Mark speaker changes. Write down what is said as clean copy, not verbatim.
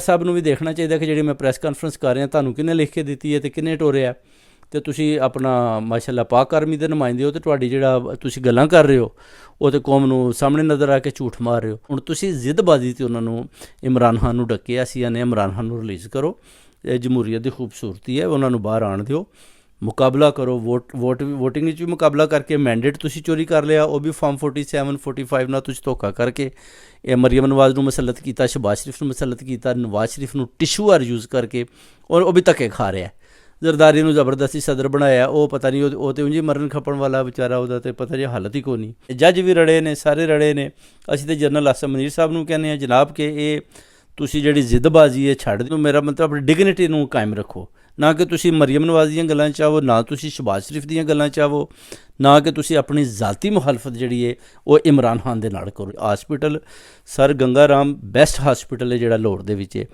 Speaker 1: ਸਾਹਿਬ ਨੂੰ ਵੀ ਦੇਖਣਾ ਚਾਹੀਦਾ ਕਿ ਜਿਹੜੀ ਮੈਂ ਪ੍ਰੈਸ ਕਾਨਫਰੰਸ ਕਰ ਰਿਹਾ ਤੁਹਾਨੂੰ ਕਿਹਨੇ ਲਿਖ ਕੇ ਦਿੱਤੀ ਹੈ ਅਤੇ ਕਿਹਨੇ ਟੋਰਿਆ। ਅਤੇ ਤੁਸੀਂ ਆਪਣਾ ਮਾਸ਼ਾਅੱਲਾ ਪਾਕ ਆਰਮੀ ਦੇ ਨੁਮਾਇੰਦੇ ਹੋ ਅਤੇ ਤੁਹਾਡੀ ਜਿਹੜਾ ਤੁਸੀਂ ਗੱਲਾਂ ਕਰ ਰਹੇ ਹੋ ਉਹ ਤਾਂ ਕੌਮ ਨੂੰ ਸਾਹਮਣੇ ਨਜ਼ਰ ਆ ਕੇ ਝੂਠ ਮਾਰ ਰਹੇ ਹੋ। ਹੁਣ ਤੁਸੀਂ ਜ਼ਿੱਦਬਾਜ਼ੀ 'ਤੇ ਉਹਨਾਂ ਨੂੰ ਇਮਰਾਨ ਖਾਨ ਨੂੰ ਡੱਕਿਆ ਸੀ ਨੇ ਇਮਰਾਨ ਖਾਨ ਨੂੰ ਰਿਲੀਜ਼ ਕਰੋ। ਇਹ ਜਮਹੂਰੀਅਤ ਦੀ ਖੂਬਸੂਰਤੀ ਹੈ, ਉਹਨਾਂ ਨੂੰ ਬਾਹਰ ਆਉਣ ਦਿਓ, ਮੁਕਾਬਲਾ ਕਰੋ। ਵੋਟਿੰਗ ਵਿੱਚ ਵੀ ਮੁਕਾਬਲਾ ਕਰਕੇ ਮੈਂਡੇਟ ਤੁਸੀਂ ਚੋਰੀ ਕਰ ਲਿਆ, ਉਹ ਵੀ ਫਾਰਮ 47 45 ਨਾਲ ਤੁਸੀਂ ਧੋਖਾ ਕਰਕੇ ਇਹ ਮਰੀਮ ਨਵਾਜ਼ ਨੂੰ ਮਸਲਤ ਕੀਤਾ, ਸ਼ਹਬਾਜ਼ ਸ਼ਰੀਫ ਨੂੰ ਮਸਲਤ ਕੀਤਾ, ਨਵਾਜ਼ ਸ਼ਰੀਫ ਨੂੰ ਟਿਸ਼ੂ ਆਰ ਯੂਜ਼ ਕਰਕੇ, ਔਰ ਉਹ ਵੀ ਧੱਕੇ ਖਾ ਰਿਹਾ। ਜ਼ਰਦਾਰੀ ਨੂੰ ਜ਼ਬਰਦਸਤੀ ਸਦਰ ਬਣਾਇਆ, ਉਹ ਪਤਾ ਨਹੀਂ ਉਹ ਤਾਂ ਉਂਝ ਹੀ ਮਰਨ ਖੱਪਣ ਵਾਲਾ ਵਿਚਾਰਾ, ਉਹਦਾ ਤਾਂ ਪਤਾ ਨਹੀਂ ਹਾਲਤ ਹੀ ਕੋਈ ਨਹੀਂ। ਜੱਜ ਵੀ ਰੜੇ ਨੇ, ਸਾਰੇ ਰੜੇ ਨੇ। ਅਸੀਂ ਤਾਂ ਜਨਰਲ ਆਸਮ ਮਨੀਰ ਸਾਹਿਬ ਨੂੰ ਕਹਿੰਦੇ ਹਾਂ ਜਨਾਬ ਕਿ ਇਹ ਤੁਸੀਂ ਜਿਹੜੀ ਜ਼ਿੱਦਬਾਜ਼ੀ ਹੈ ਛੱਡ ਦਿਓ। ਮੇਰਾ ਮਤਲਬ ਆਪਣੀ ਡਿਗਨਿਟੀ ਨੂੰ ਕਾਇਮ ਰੱਖੋ, ਨਾ ਕਿ ਤੁਸੀਂ ਮਰੀਮ ਨਵਾਜ਼ ਦੀਆਂ ਗੱਲਾਂ ਚਾਹੋ, ਨਾ ਤੁਸੀਂ ਸ਼ਹਬਾਜ਼ ਸ਼ਰੀਫ ਦੀਆਂ ਗੱਲਾਂ ਚਾਹੋ, ਨਾ ਕਿ ਤੁਸੀਂ ਆਪਣੀ ਜ਼ਾਤੀ ਮੁਖਾਲਫਤ ਜਿਹੜੀ ਹੈ ਉਹ ਇਮਰਾਨ ਖਾਨ ਦੇ ਨਾਲ ਕਰੋ। Hospital sir Ganga Ram best hospital ਹੈ ਜਿਹੜਾ ਲਾਹੌਰ ਦੇ ਵਿੱਚ ਹੈ।